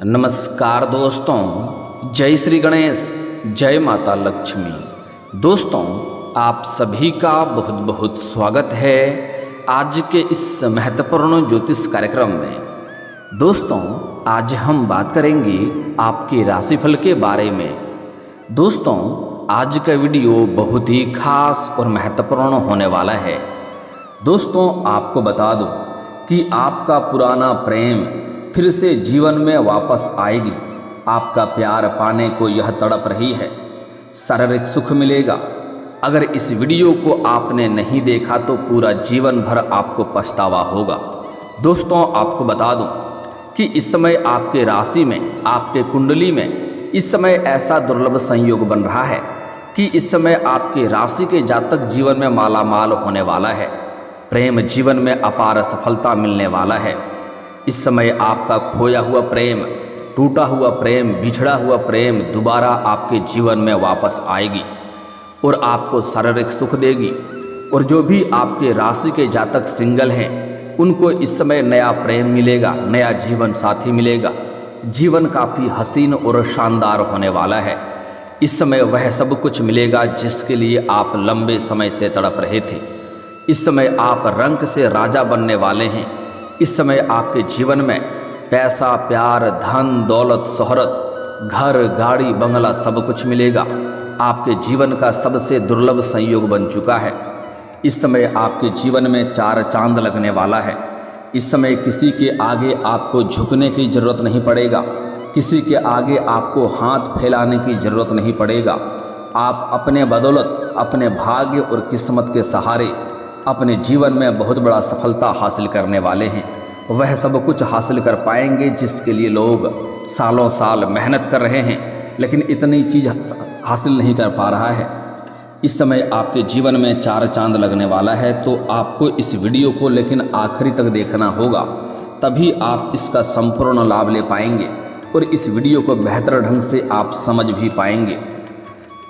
नमस्कार दोस्तों, जय श्री गणेश, जय माता लक्ष्मी। दोस्तों, आप सभी का बहुत बहुत स्वागत है आज के इस महत्वपूर्ण ज्योतिष कार्यक्रम में। दोस्तों, आज हम बात करेंगे आपके राशिफल के बारे में। दोस्तों, आज का वीडियो बहुत ही खास और महत्वपूर्ण होने वाला है। दोस्तों, आपको बता दूं कि आपका पुराना प्रेम फिर से जीवन में वापस आएगी। आपका प्यार पाने को यह तड़प रही है, शारीरिक सुख मिलेगा। अगर इस वीडियो को आपने नहीं देखा तो पूरा जीवन भर आपको पछतावा होगा। दोस्तों, आपको बता दूं कि इस समय आपके राशि में, आपके कुंडली में इस समय ऐसा दुर्लभ संयोग बन रहा है कि इस समय आपके राशि के जातक जीवन में मालामाल होने वाला है। प्रेम जीवन में अपार सफलता मिलने वाला है। इस समय आपका खोया हुआ प्रेम, टूटा हुआ प्रेम, बिछड़ा हुआ प्रेम दोबारा आपके जीवन में वापस आएगी और आपको शारीरिक सुख देगी। और जो भी आपके राशि के जातक सिंगल हैं, उनको इस समय नया प्रेम मिलेगा, नया जीवन साथी मिलेगा। जीवन काफ़ी हसीन और शानदार होने वाला है। इस समय वह सब कुछ मिलेगा जिसके लिए आप लंबे समय से तड़प रहे थे। इस समय आप रंक से राजा बनने वाले हैं। इस समय आपके जीवन में पैसा, प्यार, धन, दौलत, शोहरत, घर, गाड़ी, बंगला सब कुछ मिलेगा। आपके जीवन का सबसे दुर्लभ संयोग बन चुका है। इस समय आपके जीवन में 4 चांद लगने वाला है। इस समय किसी के आगे आपको झुकने की ज़रूरत नहीं पड़ेगा। किसी के आगे आपको हाथ फैलाने की ज़रूरत नहीं पड़ेगा। आप अपने बदौलत, अपने भाग्य और किस्मत के सहारे अपने जीवन में बहुत बड़ा सफलता हासिल करने वाले हैं। वह सब कुछ हासिल कर पाएंगे जिसके लिए लोग सालों साल मेहनत कर रहे हैं, लेकिन इतनी चीज़ हासिल नहीं कर पा रहा है। इस समय आपके जीवन में 4 चांद लगने वाला है, तो आपको इस वीडियो को लेकिन आखिरी तक देखना होगा, तभी आप इसका संपूर्ण लाभ ले पाएंगे और इस वीडियो को बेहतर ढंग से आप समझ भी पाएंगे।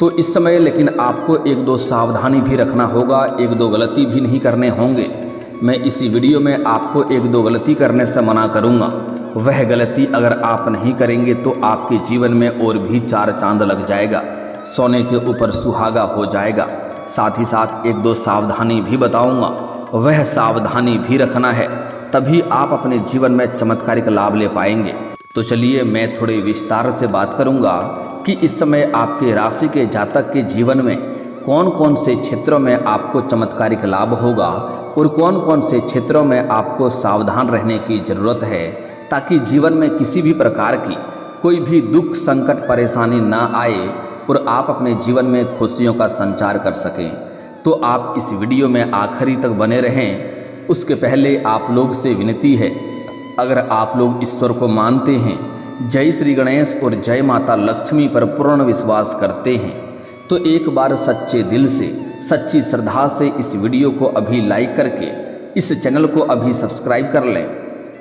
तो इस समय लेकिन आपको 1-2 सावधानी भी रखना होगा, 1-2 गलती भी नहीं करने होंगे। मैं इसी वीडियो में आपको 1-2 गलती करने से मना करूंगा। वह गलती अगर आप नहीं करेंगे तो आपके जीवन में और भी 4 चांद लग जाएगा, सोने के ऊपर सुहागा हो जाएगा। साथ ही साथ 1-2 सावधानी भी बताऊंगा, वह सावधानी भी रखना है, तभी आप अपने जीवन में चमत्कारिक लाभ ले पाएंगे। तो चलिए मैं थोड़े विस्तार से बात करूंगा कि इस समय आपके राशि के जातक के जीवन में कौन कौन से क्षेत्रों में आपको चमत्कारिक लाभ होगा और कौन कौन से क्षेत्रों में आपको सावधान रहने की ज़रूरत है, ताकि जीवन में किसी भी प्रकार की कोई भी दुख, संकट, परेशानी ना आए और आप अपने जीवन में खुशियों का संचार कर सकें। तो आप इस वीडियो में आखिरी तक बने रहें। उसके पहले आप लोग से विनती है, अगर आप लोग ईश्वर को मानते हैं, जय श्री गणेश और जय माता लक्ष्मी पर पूर्ण विश्वास करते हैं, तो एक बार सच्चे दिल से, सच्ची श्रद्धा से इस वीडियो को अभी लाइक करके इस चैनल को अभी सब्सक्राइब कर लें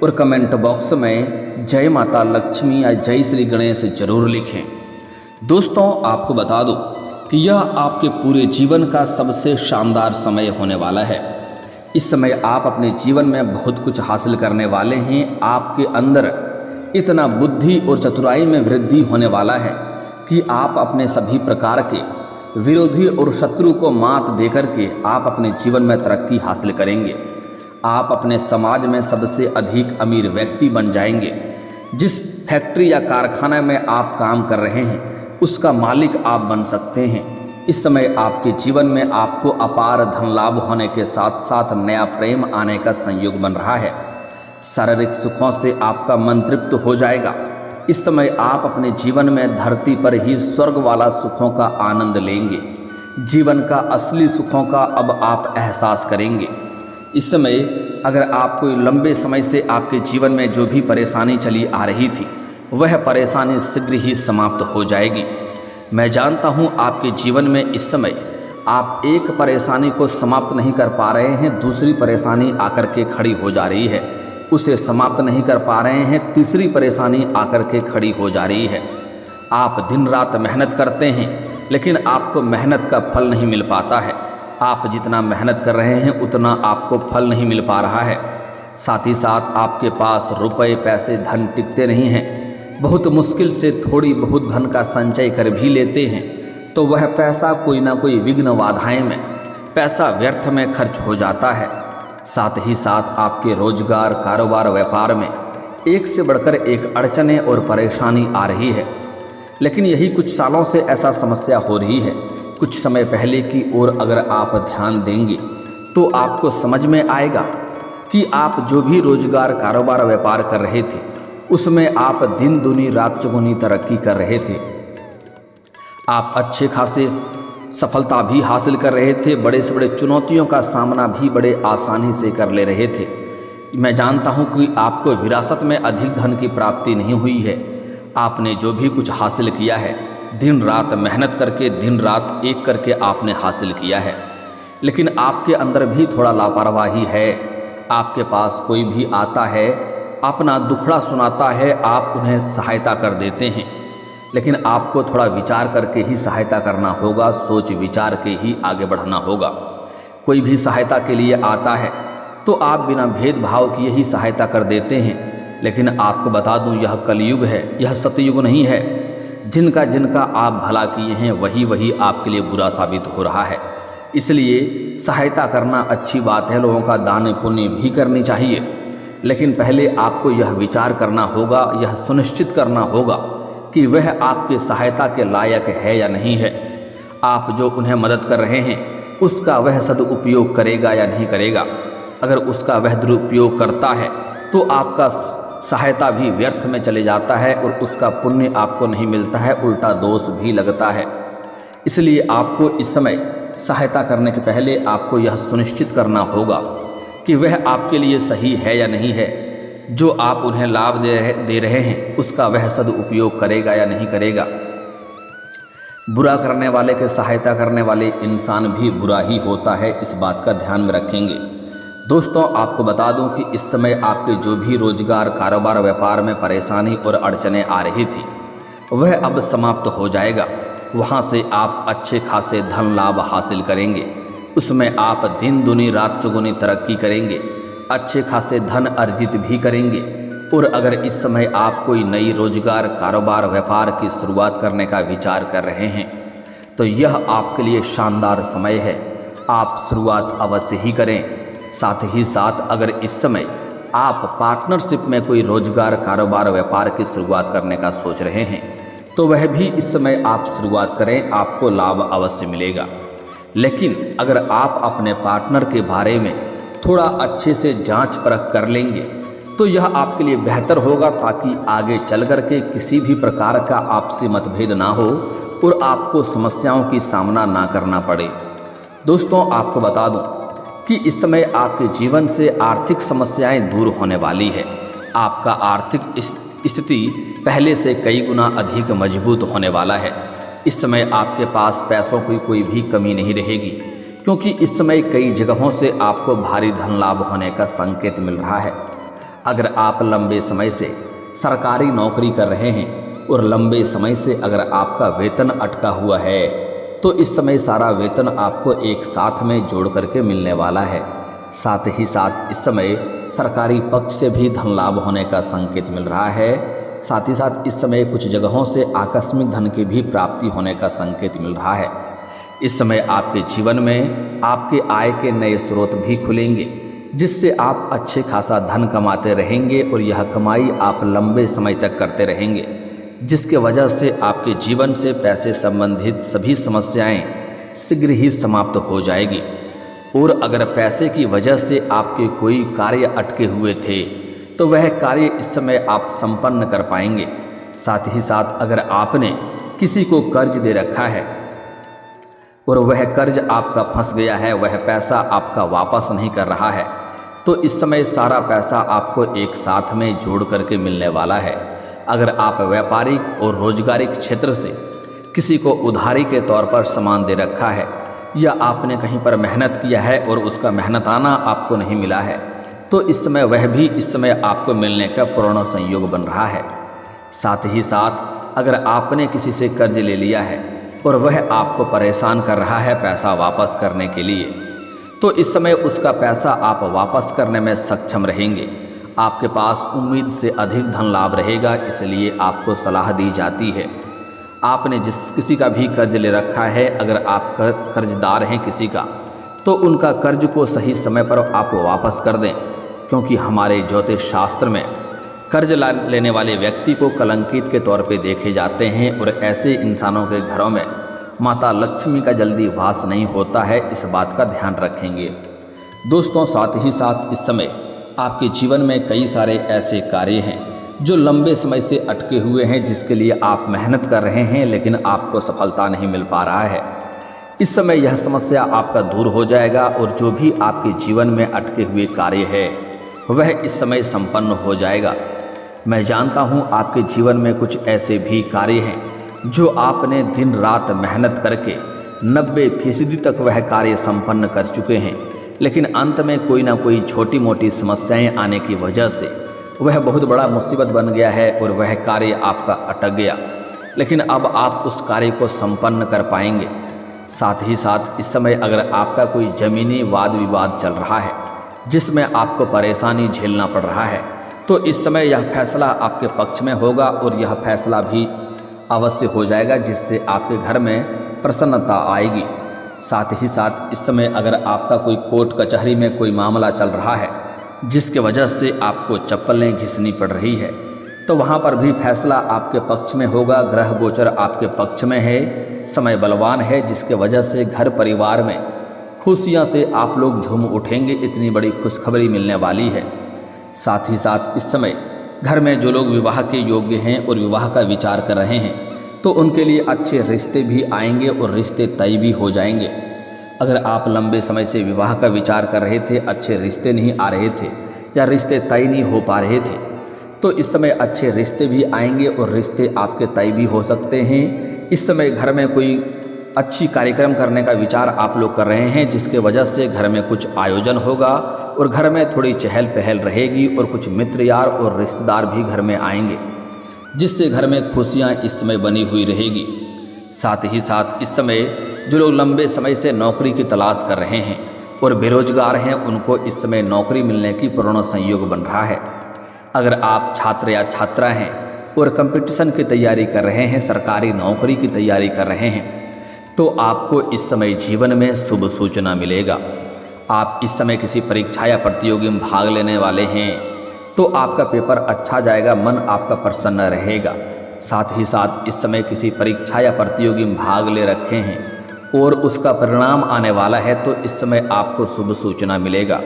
और कमेंट बॉक्स में जय माता लक्ष्मी या जय श्री गणेश जरूर लिखें। दोस्तों, आपको बता दूं कि यह आपके पूरे जीवन का सबसे शानदार समय होने वाला है। इस समय आप अपने जीवन में बहुत कुछ हासिल करने वाले हैं। आपके अंदर इतना बुद्धि और चतुराई में वृद्धि होने वाला है कि आप अपने सभी प्रकार के विरोधी और शत्रु को मात देकर के आप अपने जीवन में तरक्की हासिल करेंगे। आप अपने समाज में सबसे अधिक अमीर व्यक्ति बन जाएंगे। जिस फैक्ट्री या कारखाना में आप काम कर रहे हैं, उसका मालिक आप बन सकते हैं। इस समय आपके जीवन में आपको अपार धन लाभ होने के साथ साथ नया प्रेम आने का संयोग बन रहा है। शारीरिक सुखों से आपका मन तृप्त हो जाएगा। इस समय आप अपने जीवन में धरती पर ही स्वर्ग वाला सुखों का आनंद लेंगे। जीवन का असली सुखों का अब आप एहसास करेंगे। इस समय अगर आप कोई लंबे समय से आपके जीवन में जो भी परेशानी चली आ रही थी, वह परेशानी शीघ्र ही समाप्त हो जाएगी। मैं जानता हूँ आपके जीवन में इस समय आप एक परेशानी को समाप्त नहीं कर पा रहे हैं, दूसरी परेशानी आकर के खड़ी हो जा रही है। उसे समाप्त नहीं कर पा रहे हैं, तीसरी परेशानी आकर के खड़ी हो जा रही है। आप दिन रात मेहनत करते हैं, लेकिन आपको मेहनत का फल नहीं मिल पाता है। आप जितना मेहनत कर रहे हैं उतना आपको फल नहीं मिल पा रहा है। साथ ही साथ आपके पास रुपए, पैसे, धन टिकते नहीं हैं। बहुत मुश्किल से थोड़ी बहुत धन का संचय कर भी लेते हैं तो वह पैसा कोई ना कोई विघ्न बाधाएं में, पैसा व्यर्थ में खर्च हो जाता है। साथ ही साथ आपके रोजगार, कारोबार, व्यापार में एक से बढ़कर एक अड़चनें और परेशानी आ रही है। लेकिन यही कुछ सालों से ऐसा समस्या हो रही है। कुछ समय पहले की ओर अगर आप ध्यान देंगे तो आपको समझ में आएगा कि आप जो भी रोजगार, कारोबार, व्यापार कर रहे थे उसमें आप दिन दूनी रात चौगुनी तरक्की कर रहे थे। आप अच्छे खासे सफलता भी हासिल कर रहे थे, बड़े से बड़े चुनौतियों का सामना भी बड़े आसानी से कर ले रहे थे। मैं जानता हूं कि आपको विरासत में अधिक धन की प्राप्ति नहीं हुई है। आपने जो भी कुछ हासिल किया है दिन रात मेहनत करके, दिन रात एक करके आपने हासिल किया है। लेकिन आपके अंदर भी थोड़ा लापरवाही है। आपके पास कोई भी आता है, अपना दुखड़ा सुनाता है, आप उन्हें सहायता कर देते हैं। लेकिन आपको थोड़ा विचार करके ही सहायता करना होगा, सोच विचार के ही आगे बढ़ना होगा। कोई भी सहायता के लिए आता है तो आप बिना भेदभाव किए ही सहायता कर देते हैं। लेकिन आपको बता दूं, यह कलयुग है, यह सतयुग नहीं है। जिनका जिनका आप भला किए हैं वही आपके लिए बुरा साबित हो रहा है। इसलिए सहायता करना अच्छी बात है, लोगों का दान पुण्य भी करनी चाहिए। लेकिन पहले आपको यह विचार करना होगा, यह सुनिश्चित करना होगा कि वह आपके सहायता के लायक है या नहीं है। आप जो उन्हें मदद कर रहे हैं उसका वह सदुपयोग करेगा या नहीं करेगा। अगर उसका वह दुरुपयोग करता है तो आपका सहायता भी व्यर्थ में चले जाता है और उसका पुण्य आपको नहीं मिलता है, उल्टा दोष भी लगता है। इसलिए आपको इस समय सहायता करने के पहले आपको यह सुनिश्चित करना होगा कि वह आपके लिए सही है या नहीं है। जो आप उन्हें लाभ दे रहे हैं उसका वह सदुपयोग करेगा या नहीं करेगा। बुरा करने वाले के सहायता करने वाले इंसान भी बुरा ही होता है, इस बात का ध्यान में रखेंगे। दोस्तों, आपको बता दूं कि इस समय आपके जो भी रोजगार, कारोबार, व्यापार में परेशानी और अड़चनें आ रही थी वह अब समाप्त हो जाएगा। वहां से आप अच्छे खासे धन लाभ हासिल करेंगे। उसमें आप दिन दूनी रात चौगुनी तरक्की करेंगे, अच्छे खासे धन अर्जित भी करेंगे। और अगर इस समय आप कोई नई रोजगार, कारोबार, व्यापार की शुरुआत करने का विचार कर रहे हैं तो यह आपके लिए शानदार समय है। आप शुरुआत अवश्य ही करें। साथ ही साथ अगर इस समय आप पार्टनरशिप में कोई रोजगार, कारोबार, व्यापार की शुरुआत करने का सोच रहे हैं तो वह भी इस समय आप शुरुआत करें, आपको लाभ अवश्य मिलेगा। लेकिन अगर आप अपने पार्टनर के बारे में थोड़ा अच्छे से जांच परख कर लेंगे तो यह आपके लिए बेहतर होगा, ताकि आगे चल कर के किसी भी प्रकार का आपसी मतभेद ना हो और आपको समस्याओं की सामना ना करना पड़े। दोस्तों, आपको बता दूं कि इस समय आपके जीवन से आर्थिक समस्याएं दूर होने वाली है। आपका आर्थिक स्थिति पहले से कई गुना अधिक मजबूत होने वाला है। इस समय आपके पास पैसों की कोई भी कमी नहीं रहेगी, क्योंकि इस समय कई जगहों से आपको भारी धन लाभ होने का संकेत मिल रहा है। अगर आप लंबे समय से सरकारी नौकरी कर रहे हैं और लंबे समय से अगर आपका वेतन अटका हुआ है तो इस समय सारा वेतन आपको एक साथ में जोड़ करके मिलने वाला है। साथ ही साथ इस समय सरकारी पक्ष से भी धन लाभ होने का संकेत मिल रहा है। साथ ही साथ इस समय कुछ जगहों से आकस्मिक धन की भी प्राप्ति होने का संकेत मिल रहा है। इस समय आपके जीवन में आपके आय के नए स्रोत भी खुलेंगे, जिससे आप अच्छे खासा धन कमाते रहेंगे और यह कमाई आप लंबे समय तक करते रहेंगे, जिसके वजह से आपके जीवन से पैसे संबंधित सभी समस्याएं शीघ्र ही समाप्त हो जाएगी। और अगर पैसे की वजह से आपके कोई कार्य अटके हुए थे तो वह कार्य इस समय आप संपन्न कर पाएंगे। साथ ही साथ अगर आपने किसी को कर्ज दे रखा है और वह कर्ज आपका फंस गया है, वह पैसा आपका वापस नहीं कर रहा है, तो इस समय सारा पैसा आपको एक साथ में जोड़ करके मिलने वाला है। अगर आप व्यापारिक और रोजगारिक क्षेत्र से किसी को उधारी के तौर पर सामान दे रखा है या आपने कहीं पर मेहनत किया है और उसका मेहनताना आपको नहीं मिला है, तो इस समय वह भी इस समय आपको मिलने का पूर्ण संयोग बन रहा है। साथ ही साथ अगर आपने किसी से कर्ज ले लिया है और वह आपको परेशान कर रहा है पैसा वापस करने के लिए, तो इस समय उसका पैसा आप वापस करने में सक्षम रहेंगे। आपके पास उम्मीद से अधिक धन लाभ रहेगा, इसलिए आपको सलाह दी जाती है आपने किसी का भी कर्ज ले रखा है, अगर आप कर्जदार हैं किसी का, तो उनका कर्ज को सही समय पर आप वापस कर दें, क्योंकि हमारे ज्योतिष शास्त्र में कर्ज लेने वाले व्यक्ति को कलंकित के तौर पे देखे जाते हैं और ऐसे इंसानों के घरों में माता लक्ष्मी का जल्दी वास नहीं होता है। इस बात का ध्यान रखेंगे दोस्तों। साथ ही साथ इस समय आपके जीवन में कई सारे ऐसे कार्य हैं जो लंबे समय से अटके हुए हैं, जिसके लिए आप मेहनत कर रहे हैं लेकिन आपको सफलता नहीं मिल पा रहा है। इस समय यह समस्या आपका दूर हो जाएगा और जो भी आपके जीवन में अटके हुए कार्य है वह इस समय संपन्न हो जाएगा। मैं जानता हूँ आपके जीवन में कुछ ऐसे भी कार्य हैं जो आपने दिन रात मेहनत करके 90% तक वह कार्य संपन्न कर चुके हैं, लेकिन अंत में कोई ना कोई छोटी मोटी समस्याएं आने की वजह से वह बहुत बड़ा मुसीबत बन गया है और वह कार्य आपका अटक गया, लेकिन अब आप उस कार्य को संपन्न कर पाएंगे। साथ ही साथ इस समय अगर आपका कोई ज़मीनी वाद विवाद चल रहा है जिसमें आपको परेशानी झेलना पड़ रहा है, तो इस समय यह फैसला आपके पक्ष में होगा और यह फैसला भी अवश्य हो जाएगा, जिससे आपके घर में प्रसन्नता आएगी। साथ ही साथ इस समय अगर आपका कोई कोर्ट कचहरी में कोई मामला चल रहा है जिसके वजह से आपको चप्पलें घिसनी पड़ रही है, तो वहाँ पर भी फैसला आपके पक्ष में होगा। ग्रह गोचर आपके पक्ष में है, समय बलवान है, जिसके वजह से घर परिवार में खुशियाँ से आप लोग झूम उठेंगे। इतनी बड़ी खुशखबरी मिलने वाली है। साथ ही साथ इस समय घर में जो लोग विवाह के योग्य हैं और विवाह का विचार कर रहे हैं, तो उनके लिए अच्छे रिश्ते भी आएंगे और रिश्ते तय भी हो जाएंगे। अगर आप लंबे समय से विवाह का विचार कर रहे थे, अच्छे रिश्ते नहीं आ रहे थे या रिश्ते तय नहीं हो पा रहे थे, तो इस समय अच्छे रिश्ते भी आएंगे और रिश्ते आपके तय भी हो सकते हैं। इस समय घर में कोई अच्छी कार्यक्रम करने का विचार आप लोग कर रहे हैं, जिसके वजह से घर में कुछ आयोजन होगा और घर में थोड़ी चहल पहल रहेगी और कुछ मित्र यार और रिश्तेदार भी घर में आएंगे, जिससे घर में खुशियां इस समय बनी हुई रहेगी। साथ ही साथ इस समय जो लोग लंबे समय से नौकरी की तलाश कर रहे हैं और बेरोजगार हैं, उनको इस समय नौकरी मिलने की पूर्ण संयोग बन रहा है। अगर आप छात्र या छात्रा हैं और कंपटीशन की तैयारी कर रहे हैं, सरकारी नौकरी की तैयारी कर रहे हैं, तो आपको इस समय जीवन में शुभ सूचना मिलेगा। आप इस समय किसी परीक्षा या प्रतियोगी में भाग लेने वाले हैं, तो आपका पेपर अच्छा जाएगा, मन आपका प्रसन्न रहेगा। साथ ही साथ इस समय किसी परीक्षा या प्रतियोगी में भाग ले रखे हैं और उसका परिणाम आने वाला है, तो इस समय आपको शुभ सूचना मिलेगा।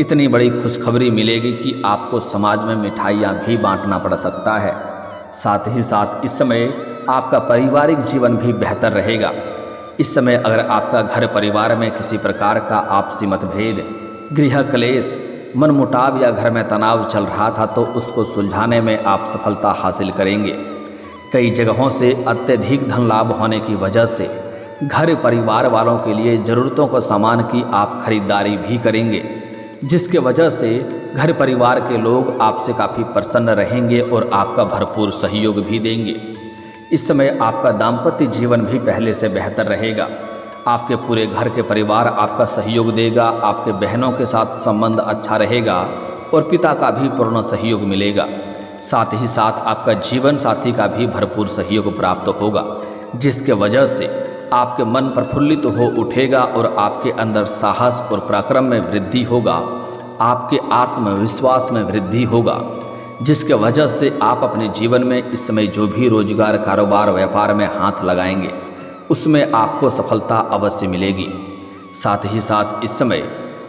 इतनी बड़ी खुशखबरी मिलेगी कि आपको समाज में मिठाइयाँ भी बांटना पड़ सकता है। साथ ही साथ इस समय आपका पारिवारिक जीवन भी बेहतर रहेगा। इस समय अगर आपका घर परिवार में किसी प्रकार का आपसी मतभेद, गृह क्लेश, मनमुटाव या घर में तनाव चल रहा था, तो उसको सुलझाने में आप सफलता हासिल करेंगे। कई जगहों से अत्यधिक धन लाभ होने की वजह से घर परिवार वालों के लिए ज़रूरतों को सामान की आप खरीदारी भी करेंगे, जिसके वजह से घर परिवार के लोग आपसे काफ़ी प्रसन्न रहेंगे और आपका भरपूर सहयोग भी देंगे। इस समय आपका दाम्पत्य जीवन भी पहले से बेहतर रहेगा। आपके पूरे घर के परिवार आपका सहयोग देगा, आपके बहनों के साथ संबंध अच्छा रहेगा और पिता का भी पूर्ण सहयोग मिलेगा। साथ ही साथ आपका जीवन साथी का भी भरपूर सहयोग प्राप्त होगा, जिसके वजह से आपके मन प्रफुल्लित हो उठेगा और आपके अंदर साहस और पराक्रम में वृद्धि होगा, आपके आत्मविश्वास में वृद्धि होगा, जिसके वजह से आप अपने जीवन में इस समय जो भी रोजगार, कारोबार, व्यापार में हाथ लगाएंगे उसमें आपको सफलता अवश्य मिलेगी। साथ ही साथ इस समय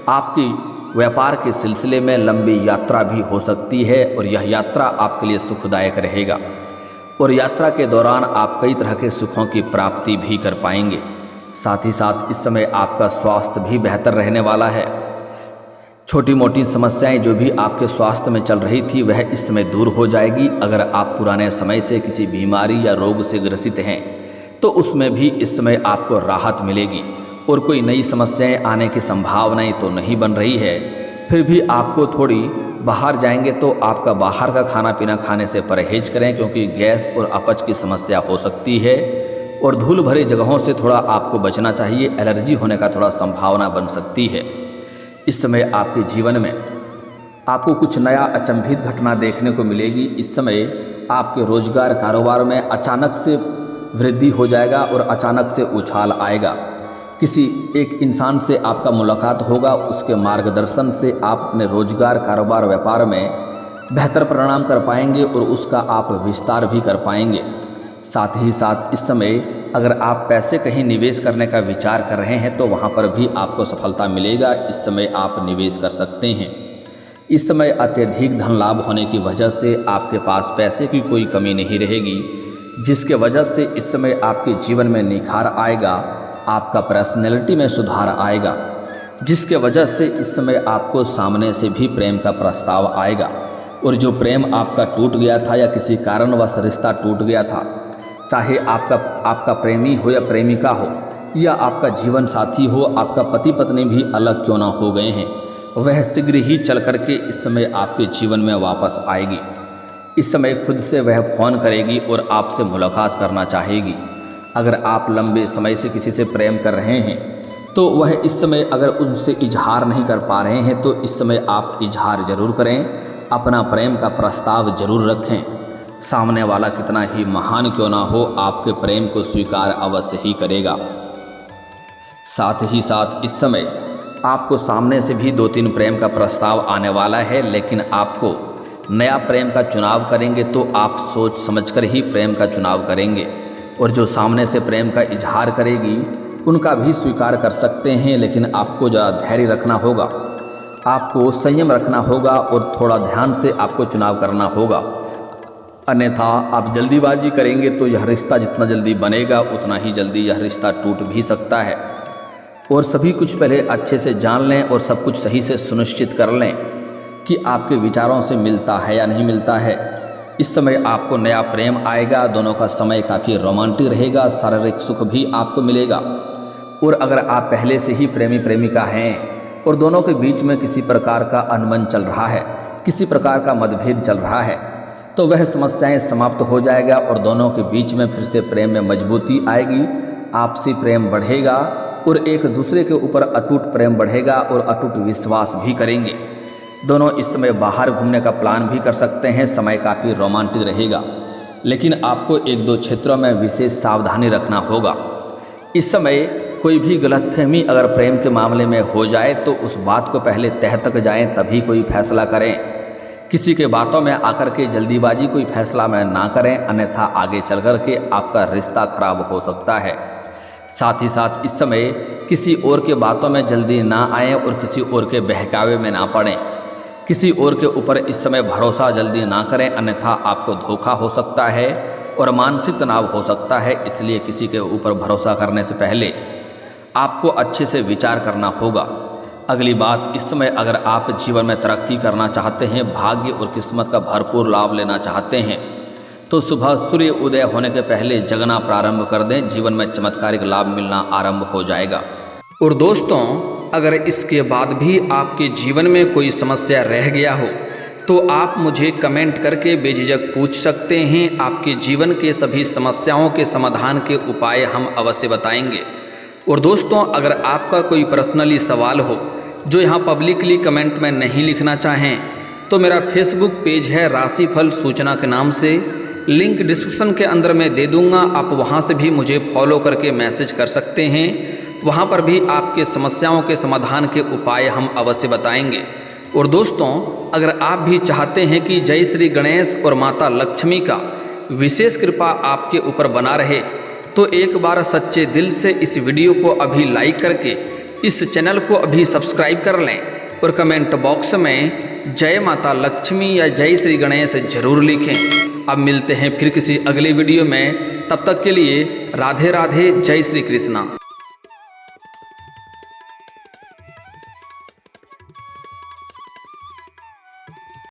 आपकी व्यापार के सिलसिले में लंबी यात्रा भी हो सकती है और यह यात्रा आपके लिए सुखदायक रहेगा और यात्रा के दौरान आप कई तरह के सुखों की प्राप्ति भी कर पाएंगे। साथ ही साथ इस समय आपका स्वास्थ्य भी बेहतर रहने वाला है। छोटी मोटी समस्याएं जो भी आपके स्वास्थ्य में चल रही थी वह इस समय दूर हो जाएगी। अगर आप पुराने समय से किसी बीमारी या रोग से ग्रसित हैं तो उसमें भी इस समय आपको राहत मिलेगी और कोई नई समस्याएं आने की संभावनाएं तो नहीं बन रही है। फिर भी आपको थोड़ी बाहर जाएंगे तो आपका बाहर का खाना पीना खाने से परहेज करें, क्योंकि गैस और अपच की समस्या हो सकती है और धूल भरी जगहों से थोड़ा आपको बचना चाहिए। एलर्जी होने का थोड़ा संभावना बन सकती है। इस समय आपके जीवन में आपको कुछ नया अचंभित घटना देखने को मिलेगी। इस समय आपके रोजगार कारोबार में अचानक से वृद्धि हो जाएगा और अचानक से उछाल आएगा। किसी एक इंसान से आपका मुलाकात होगा, उसके मार्गदर्शन से आप अपने रोजगार कारोबार व्यापार में बेहतर परिणाम कर पाएंगे और उसका आप विस्तार भी कर पाएंगे। साथ ही साथ इस समय अगर आप पैसे कहीं निवेश करने का विचार कर रहे हैं तो वहाँ पर भी आपको सफलता मिलेगा। इस समय आप निवेश कर सकते हैं। इस समय अत्यधिक धन लाभ होने की वजह से आपके पास पैसे की कोई कमी नहीं रहेगी, जिसके वजह से इस समय आपके जीवन में निखार आएगा, आपका पर्सनैलिटी में सुधार आएगा, जिसके वजह से इस समय आपको सामने से भी प्रेम का प्रस्ताव आएगा। और जो प्रेम आपका टूट गया था या किसी कारणवश रिश्ता टूट गया था, चाहे आपका प्रेमी हो या प्रेमिका हो या आपका जीवन साथी हो, आपका पति पत्नी भी अलग क्यों ना हो गए हैं, वह शीघ्र ही चल करके इस समय आपके जीवन में वापस आएगी। इस समय खुद से वह फ़ोन करेगी और आपसे मुलाकात करना चाहेगी। अगर आप लंबे समय से किसी से प्रेम कर रहे हैं तो वह इस समय अगर उनसे इजहार नहीं कर पा रहे हैं तो इस समय आप इजहार ज़रूर करें, अपना प्रेम का प्रस्ताव ज़रूर रखें। सामने वाला कितना ही महान क्यों ना हो, आपके प्रेम को स्वीकार अवश्य ही करेगा। साथ ही साथ इस समय आपको सामने से भी 2-3 प्रेम का प्रस्ताव आने वाला है, लेकिन आपको नया प्रेम का चुनाव करेंगे तो आप सोच समझकर ही प्रेम का चुनाव करेंगे। और जो सामने से प्रेम का इजहार करेगी उनका भी स्वीकार कर सकते हैं, लेकिन आपको ज़रा धैर्य रखना होगा, आपको संयम रखना होगा और थोड़ा ध्यान से आपको चुनाव करना होगा। अन्यथा आप जल्दीबाजी करेंगे तो यह रिश्ता जितना जल्दी बनेगा उतना ही जल्दी यह रिश्ता टूट भी सकता है। और सभी कुछ पहले अच्छे से जान लें और सब कुछ सही से सुनिश्चित कर लें कि आपके विचारों से मिलता है या नहीं मिलता है। इस समय आपको नया प्रेम आएगा, दोनों का समय काफ़ी रोमांटिक रहेगा, शारीरिक सुख भी आपको मिलेगा। और अगर आप पहले से ही प्रेमी प्रेमिका हैं और दोनों के बीच में किसी प्रकार का अनबन चल रहा है, किसी प्रकार का मतभेद चल रहा है, तो वह समस्याएं समाप्त हो जाएगा और दोनों के बीच में फिर से प्रेम में मजबूती आएगी, आपसी प्रेम बढ़ेगा और एक दूसरे के ऊपर अटूट प्रेम बढ़ेगा और अटूट विश्वास भी करेंगे। दोनों इस समय बाहर घूमने का प्लान भी कर सकते हैं, समय काफ़ी रोमांटिक रहेगा, लेकिन आपको 1-2 क्षेत्रों में विशेष सावधानी रखना होगा। इस समय कोई भी गलतफहमी अगर प्रेम के मामले में हो जाए तो उस बात को पहले तह तक जाएं तभी कोई फैसला करें। किसी के बातों में आकर के जल्दीबाजी कोई फैसला में ना करें, अन्यथा आगे चल कर के आपका रिश्ता खराब हो सकता है। साथ ही साथ इस समय किसी और के बातों में जल्दी ना आएँ और किसी और के बहकावे में ना पड़ें। किसी और के ऊपर इस समय भरोसा जल्दी ना करें, अन्यथा आपको धोखा हो सकता है और मानसिक तनाव हो सकता है। इसलिए किसी के ऊपर भरोसा करने से पहले आपको अच्छे से विचार करना होगा। अगली बात, इस समय अगर आप जीवन में तरक्की करना चाहते हैं, भाग्य और किस्मत का भरपूर लाभ लेना चाहते हैं, तो सुबह सूर्य उदय होने के पहले जगना प्रारंभ कर दें, जीवन में चमत्कारिक लाभ मिलना आरंभ हो जाएगा। और दोस्तों, अगर इसके बाद भी आपके जीवन में कोई समस्या रह गया हो तो आप मुझे कमेंट करके बेझिझक पूछ सकते हैं। आपके जीवन के सभी समस्याओं के समाधान के उपाय हम अवश्य बताएंगे। और दोस्तों, अगर आपका कोई पर्सनली सवाल हो जो यहाँ पब्लिकली कमेंट में नहीं लिखना चाहें तो मेरा फेसबुक पेज है राशिफल सूचना के नाम से, लिंक डिस्क्रिप्शन के अंदर मैं दे दूँगा, आप वहाँ से भी मुझे फॉलो करके मैसेज कर सकते हैं। वहाँ पर भी आपके समस्याओं के समाधान के उपाय हम अवश्य बताएंगे। और दोस्तों, अगर आप भी चाहते हैं कि जय श्री गणेश और माता लक्ष्मी का विशेष कृपा आपके ऊपर बना रहे तो एक बार सच्चे दिल से इस वीडियो को अभी लाइक करके इस चैनल को अभी सब्सक्राइब कर लें और कमेंट बॉक्स में जय माता लक्ष्मी या जय श्री गणेश जरूर लिखें। अब मिलते हैं फिर किसी अगले वीडियो में, तब तक के लिए राधे राधे, जय श्री कृष्णा।